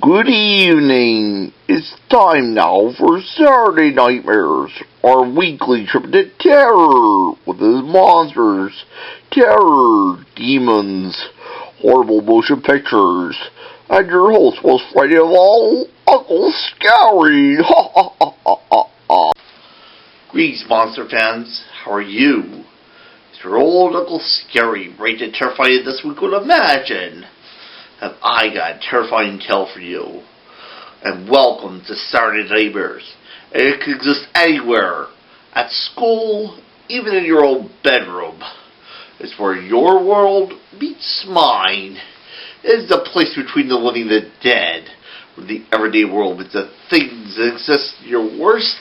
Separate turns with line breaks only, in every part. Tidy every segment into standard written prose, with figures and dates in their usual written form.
Good evening. It's time now for Saturday Nightmares, our weekly trip to terror with its monsters, terror, demons, horrible motion pictures, and your host, most Friday of all, Uncle Scary. Ha ha ha ha ha ha. Greetings, monster fans. How are you? It's your old Uncle Scary, ready to terrify you this week with Imagine. Have I got a terrifying tale for you? And welcome to Saturday Nightmares. It can exist anywhere, at school, even in your own bedroom. It's where your world meets mine. It is the place between the living and the dead, where the everyday world meets the things that exist in your worst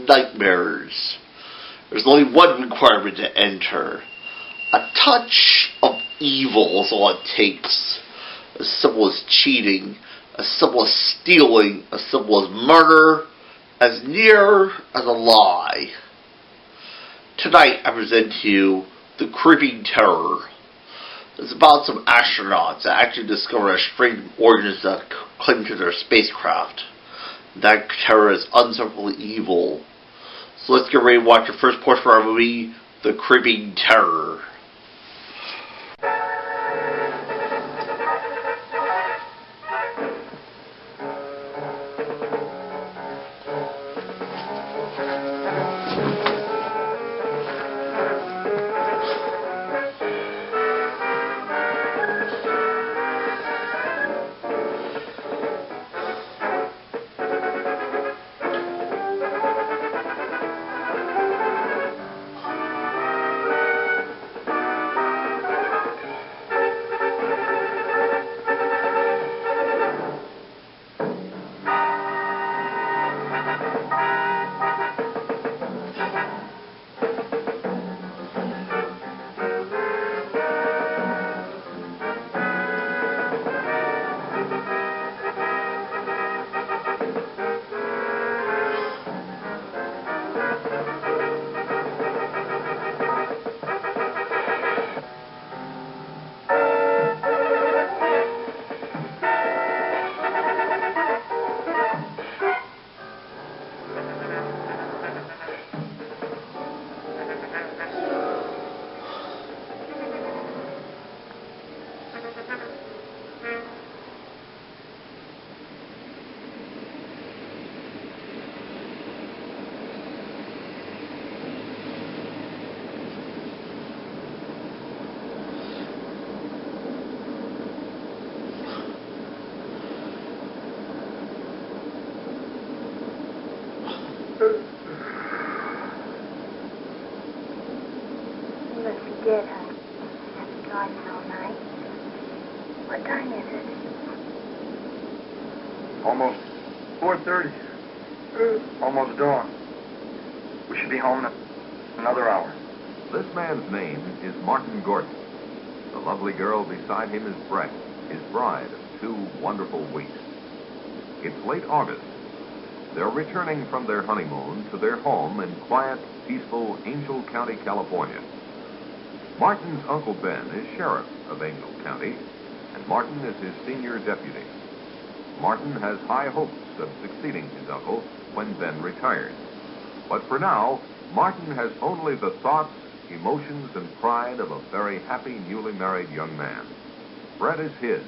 nightmares. There's only one requirement to enter. A touch of evil is all it takes. As simple as cheating, as simple as stealing, as simple as murder, as near as a lie. Tonight I present to you The Creeping Terror. It's about some astronauts that actually discover a strange organism that cling to their spacecraft. That terror is unspeakably evil. So let's get ready to watch the first portion of our movie, The Creeping Terror.
You must be dead, honey. After driving all night. What time is it?
Almost 4:30. Almost dawn. We should be home in another hour.
This man's name is Martin Gordon. The lovely girl beside him is Brett, his bride of 2 wonderful weeks. It's late August. They're returning from their honeymoon to their home in quiet, peaceful Angel County, California. Martin's Uncle Ben is sheriff of Angel County, and Martin is his senior deputy. Martin has high hopes of succeeding his uncle when Ben retires. But for now, Martin has only the thoughts, emotions, and pride of a very happy, newly married young man. Brett is his,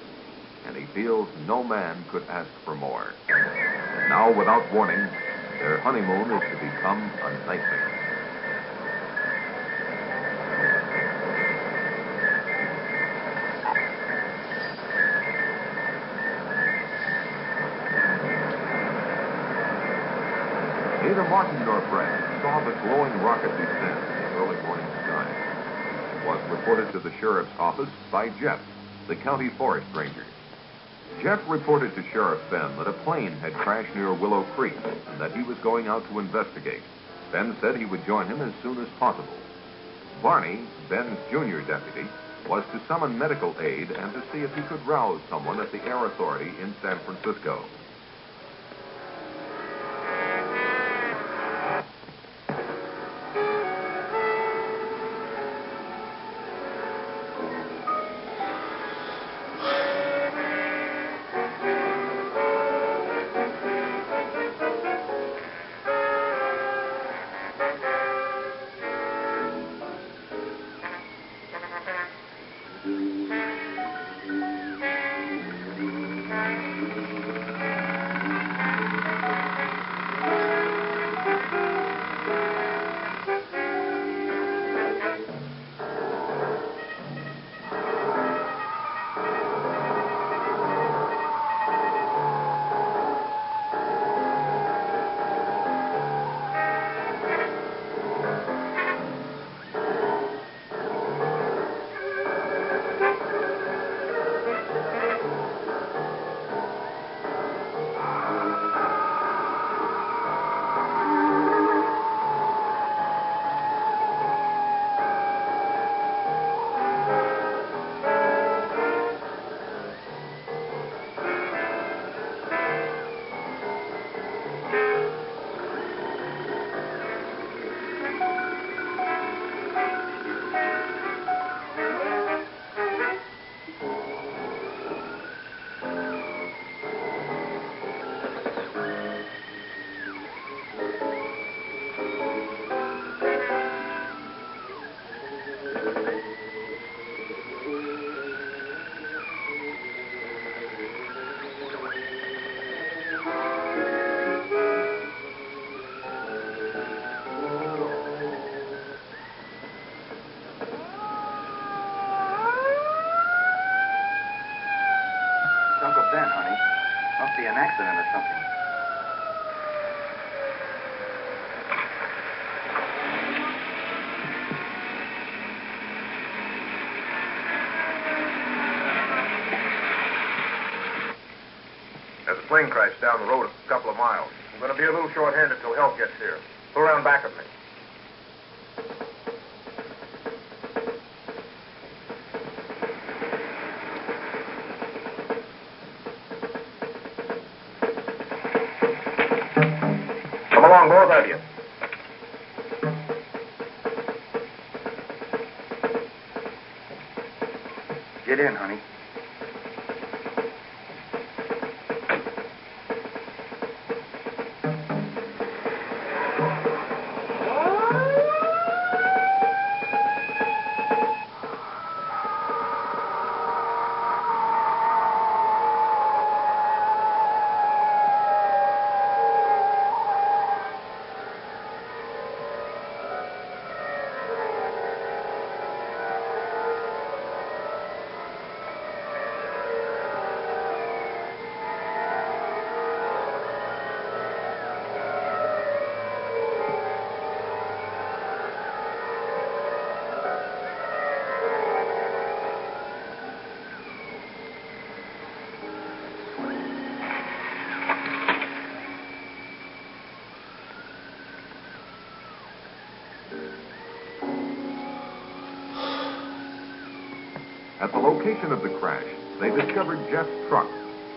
and he feels no man could ask for more. And now, without warning, their honeymoon is to become a nightmare. Neither Martin nor Brett saw the glowing rocket descend in the early morning sky. It was reported to the sheriff's office by Jeff, the county forest ranger. Jeff reported to Sheriff Ben that a plane had crashed near Willow Creek and that he was going out to investigate. Ben said he would join him as soon as possible. Barney, Ben's junior deputy, was to summon medical aid and to see if he could rouse someone at the Air Authority in San Francisco.
then, honey? Must be an accident or something.
There's a plane crash down the road a couple of miles. I'm going to be a little short-handed till help gets here. Go around back of me. Come along, both of you.
Get in, honey.
At the location of the crash, they discovered Jeff's truck,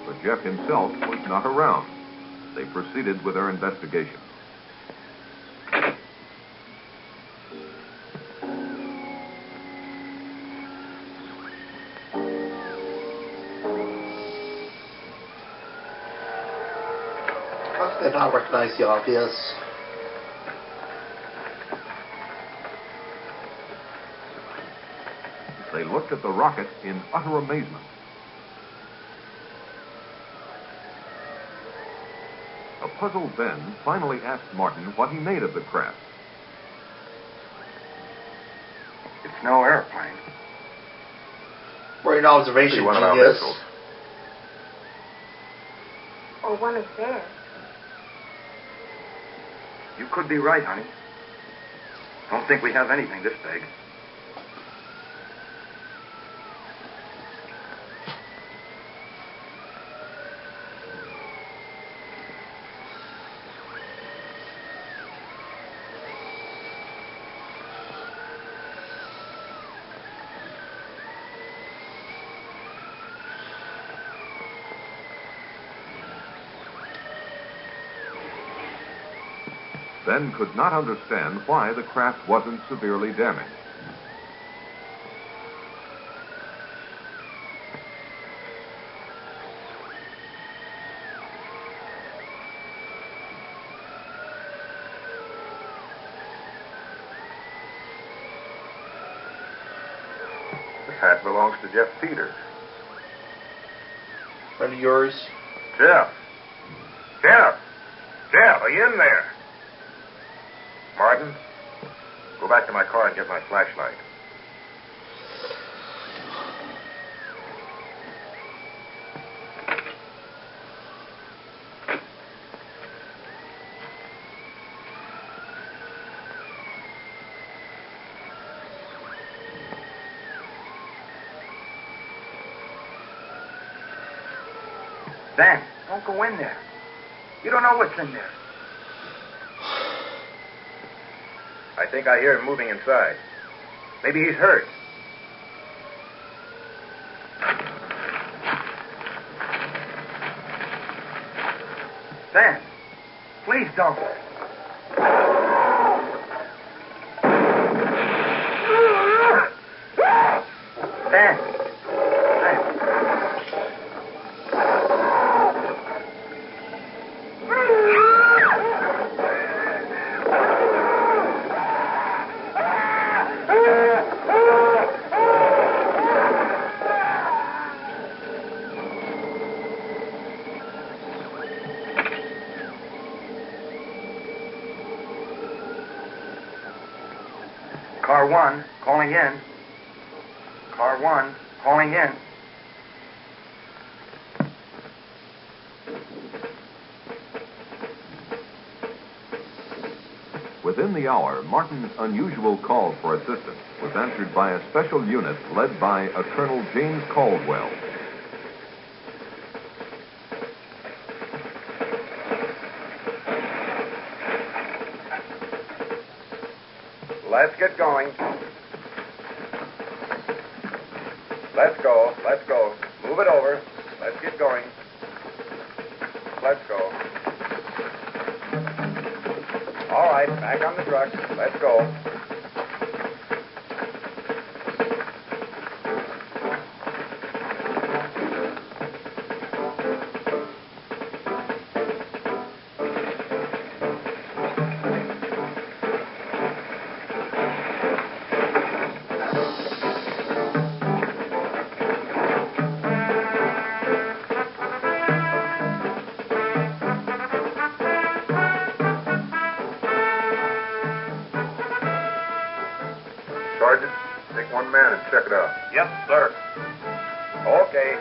but Jeff himself was not around. They proceeded with their investigation.
How did they not recognize the obvious?
They looked at the rocket in utter amazement. A puzzled Ben finally asked Martin what he made of the craft.
It's no airplane.
Great observation,
See one of our
genius.
missiles.
Or one of theirs.
You could be right, honey. Don't think we have anything this big.
Ben could not understand why the craft wasn't severely damaged.
This hat belongs to Jeff Peters.
Friend of yours?
Jeff! Jeff! Jeff, are you in there? Martin, go back to my car and get my flashlight.
Ben, don't go in there. You don't know what's in there.
I think I hear him moving inside. Maybe he's hurt.
Ben, please don't. Ben. Ben. Car 1, calling in. Car 1, calling in.
Within the hour, Martin's unusual call for assistance was answered by a special unit led by a Colonel James Caldwell.
Let's get going. Let's go. Let's go. Move it over. Let's get going. Let's go. All right, back on the truck. Let's go. Sergeant, take one man and check it out. Yes, sir. Okay.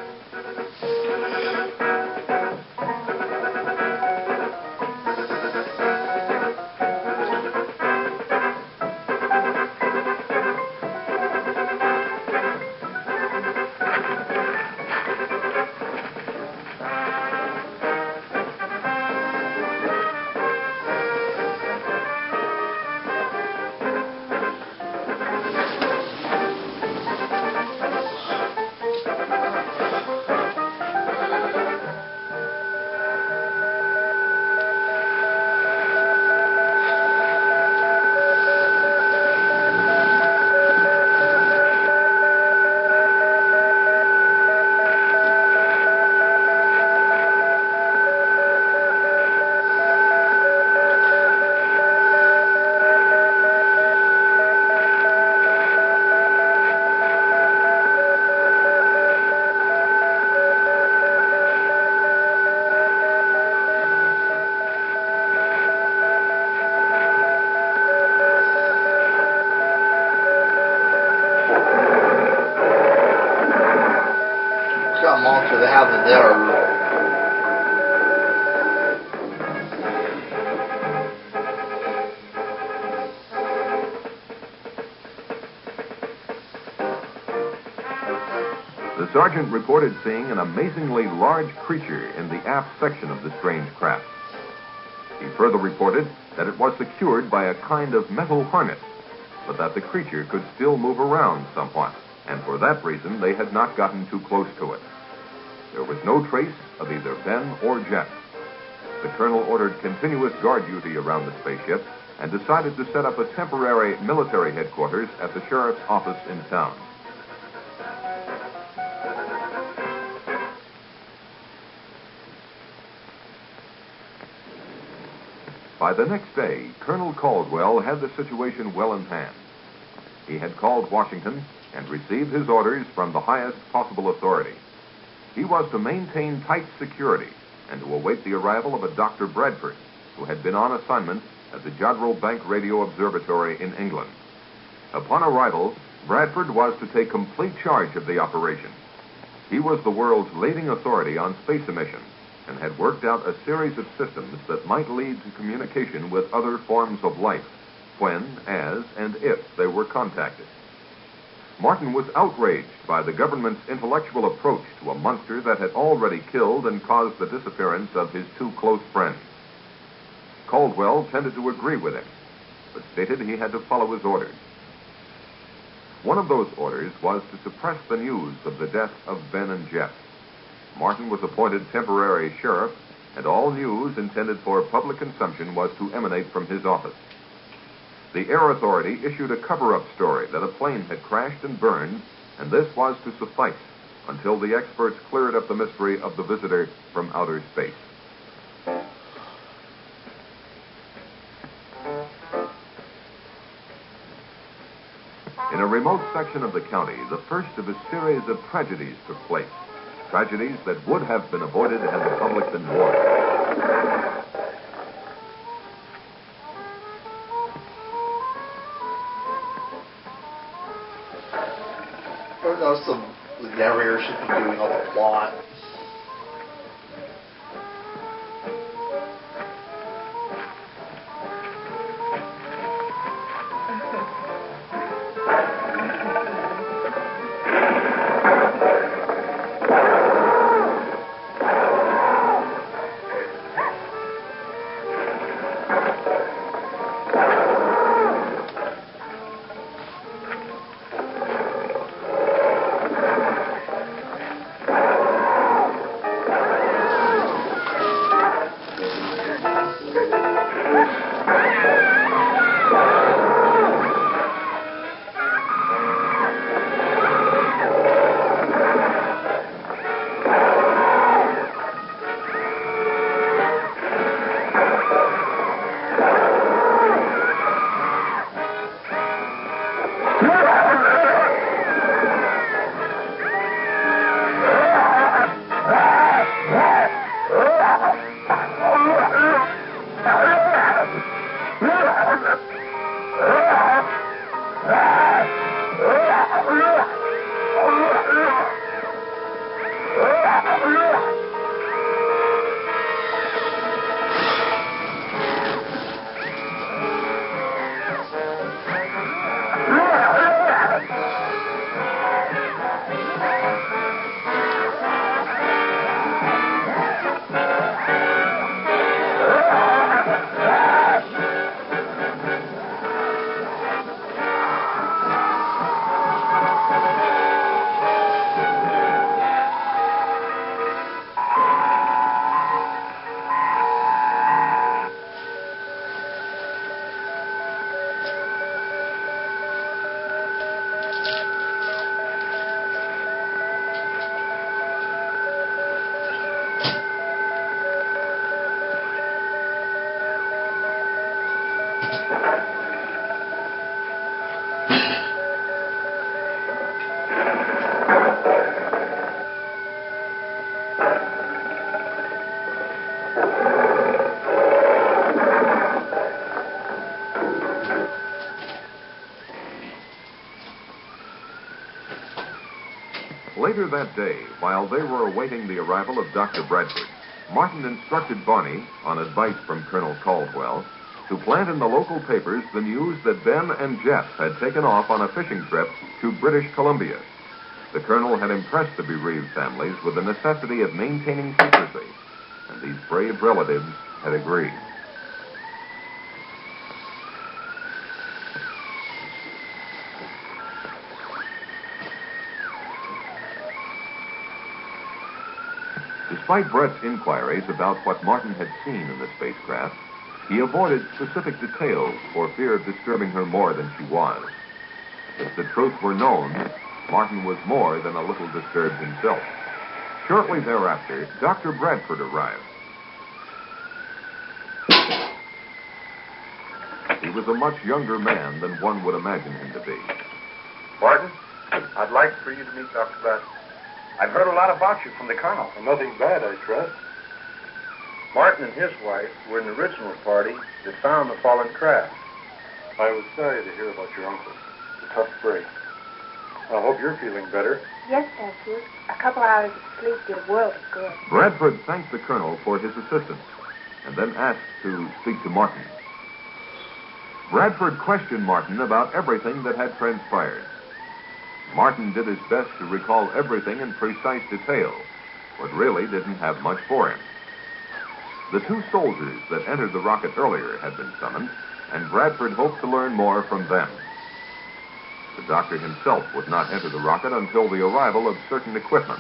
What kind of monster they have in there?
The sergeant reported seeing an amazingly large creature in the aft section of the strange craft. He further reported that it was secured by a kind of metal harness, but that the creature could still move around somewhat, and for that reason they had not gotten too close to it. There was no trace of either Ben or Jeff. The colonel ordered continuous guard duty around the spaceship and decided to set up a temporary military headquarters at the sheriff's office in town. By the next day, Colonel Caldwell had the situation well in hand. He had called Washington and received his orders from the highest possible authority. He was to maintain tight security and to await the arrival of a Dr. Bradford, who had been on assignment at the Jodrell Bank Radio Observatory in England. Upon arrival, Bradford was to take complete charge of the operation. He was the world's leading authority on space emissions and had worked out a series of systems that might lead to communication with other forms of life, when, as, and if they were contacted. Martin was outraged by the government's intellectual approach to a monster that had already killed and caused the disappearance of his two close friends. Caldwell tended to agree with him, but stated he had to follow his orders. One of those orders was to suppress the news of the death of Ben and Jeff. Martin was appointed temporary sheriff, and all news intended for public consumption was to emanate from his office. The Air Authority issued a cover-up story that a plane had crashed and burned, and this was to suffice until the experts cleared up the mystery of the visitor from outer space. In a remote section of the county, the first of a series of tragedies took place. Tragedies that would have been avoided had the public been warned.
Or no, the narrator should be doing all the plot.
Later that day, while they were awaiting the arrival of Dr. Bradford, Martin instructed Barney, on advice from Colonel Caldwell, to plant in the local papers the news that Ben and Jeff had taken off on a fishing trip to British Columbia. The colonel had impressed the bereaved families with the necessity of maintaining secrecy, and these brave relatives had agreed. Despite Brett's inquiries about what Martin had seen in the spacecraft, he avoided specific details for fear of disturbing her more than she was. If the truth were known, Martin was more than a little disturbed himself. Shortly thereafter, Dr. Bradford arrived. He was a much younger man than one would imagine him to be.
Martin, I'd like for you to meet Dr. Bradford. I've heard a lot about you from the colonel.
Nothing bad, I trust.
Martin and his wife were in the original party that found the fallen craft.
I was sorry to hear about your uncle. It's a tough break. I hope you're feeling better.
Yes, thank you. A couple hours of sleep did a world of good.
Bradford thanked the colonel for his assistance and then asked to speak to Martin. Bradford questioned Martin about everything that had transpired. Martin did his best to recall everything in precise detail, but really didn't have much for him. The two soldiers that entered the rocket earlier had been summoned, and Bradford hoped to learn more from them. The doctor himself would not enter the rocket until the arrival of certain equipment.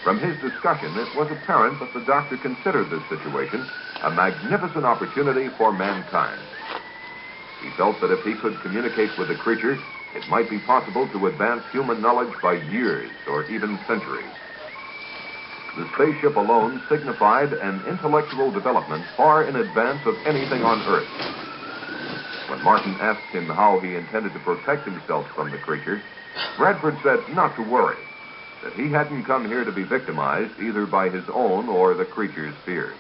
From his discussion, it was apparent that the doctor considered this situation a magnificent opportunity for mankind. He felt that if he could communicate with the creature, it might be possible to advance human knowledge by years or even centuries. The spaceship alone signified an intellectual development far in advance of anything on Earth. When Martin asked him how he intended to protect himself from the creature, Bradford said not to worry, that he hadn't come here to be victimized either by his own or the creature's fears.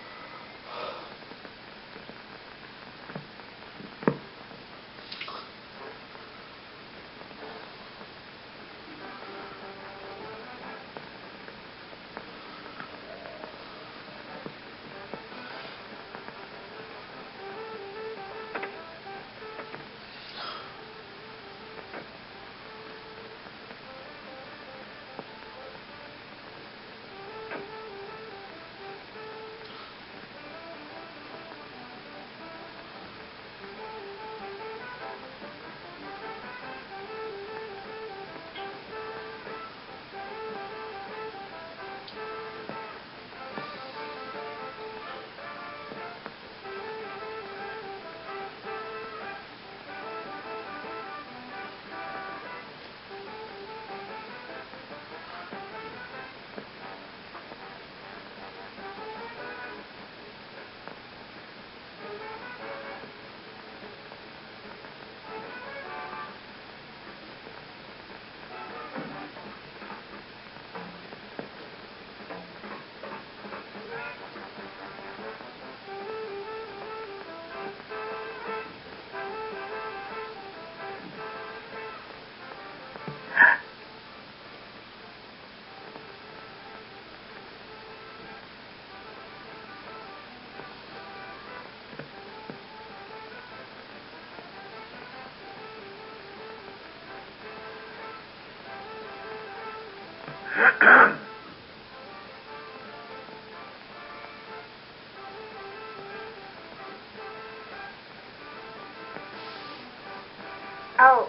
Oh,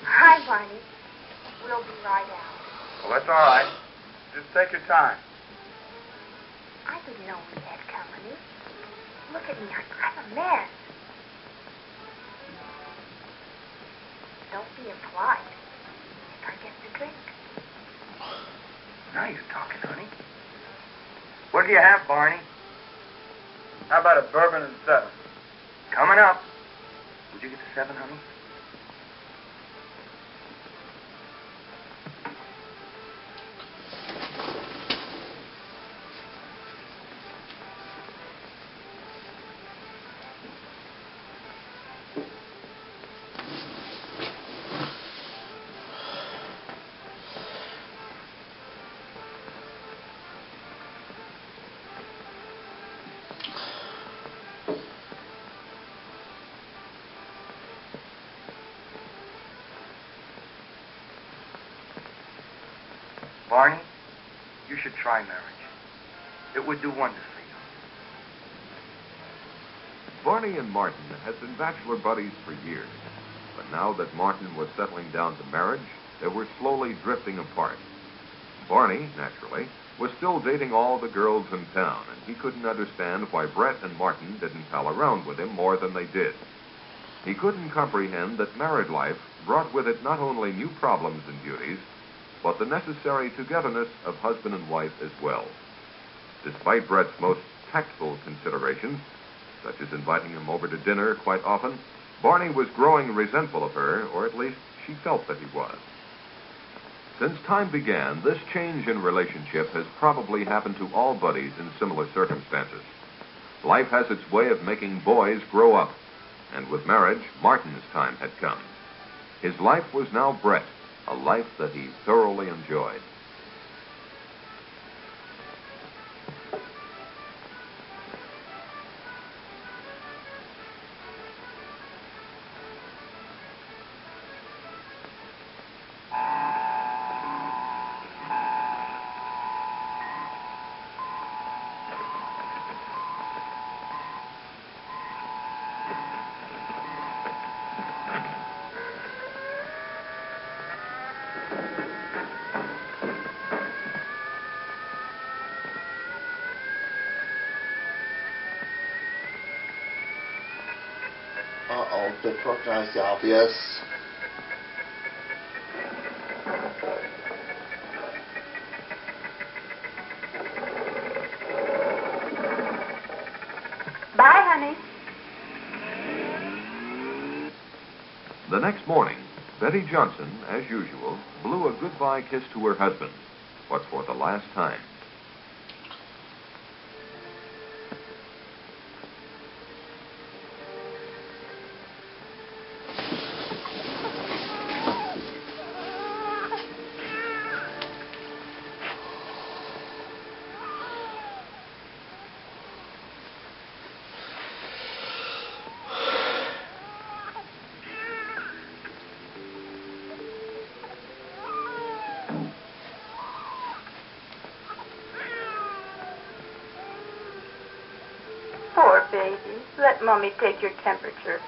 hi, Barney. We'll be right out.
Well, that's all right. Just take your time.
I didn't know we had company. Look at me. I'm a mess. Don't be impolite. If I get the drink.
Now you're talking, honey. What do you have, Barney? How about a bourbon and 7? Coming up. Would you get the 7, honey? Barney, you should try marriage. It would do wonders for you.
Barney and Martin had been bachelor buddies for years, but now that Martin was settling down to marriage, they were slowly drifting apart. Barney, naturally, was still dating all the girls in town, and he couldn't understand why Brett and Martin didn't pal around with him more than they did. He couldn't comprehend that married life brought with it not only new problems and duties, but the necessary togetherness of husband and wife as well. Despite Brett's most tactful considerations, such as inviting him over to dinner quite often, Barney was growing resentful of her, or at least she felt that he was. Since time began, this change in relationship has probably happened to all buddies in similar circumstances. Life has its way of making boys grow up, and with marriage, Martin's time had come. His life was now Brett, a life that he thoroughly enjoyed.
Uh-oh, didn't recognize the obvious.
Bye, honey.
The next morning, Betty Johnson, as usual, blew a goodbye kiss to her husband, but for the last time.
Poor baby. Let Mommy take your temperature.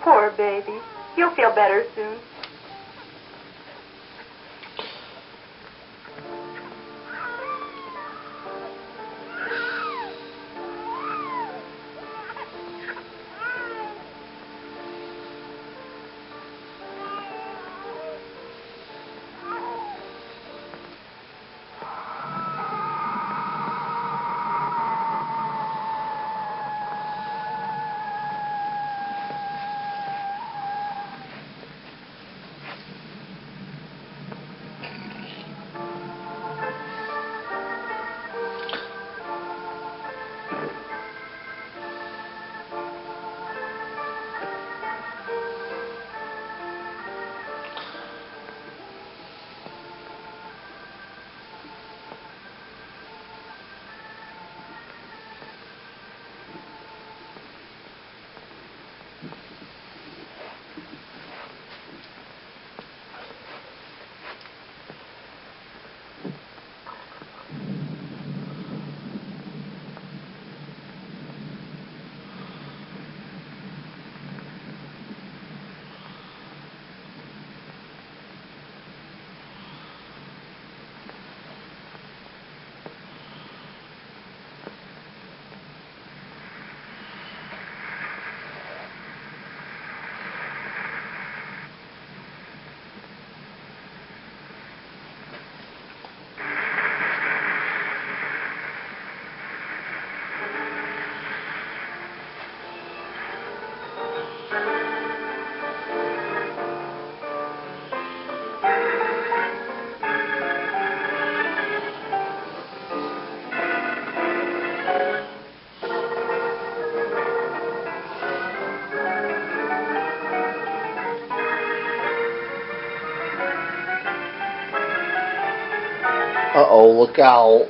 Poor baby. You'll feel better soon.
Uh-oh, look out.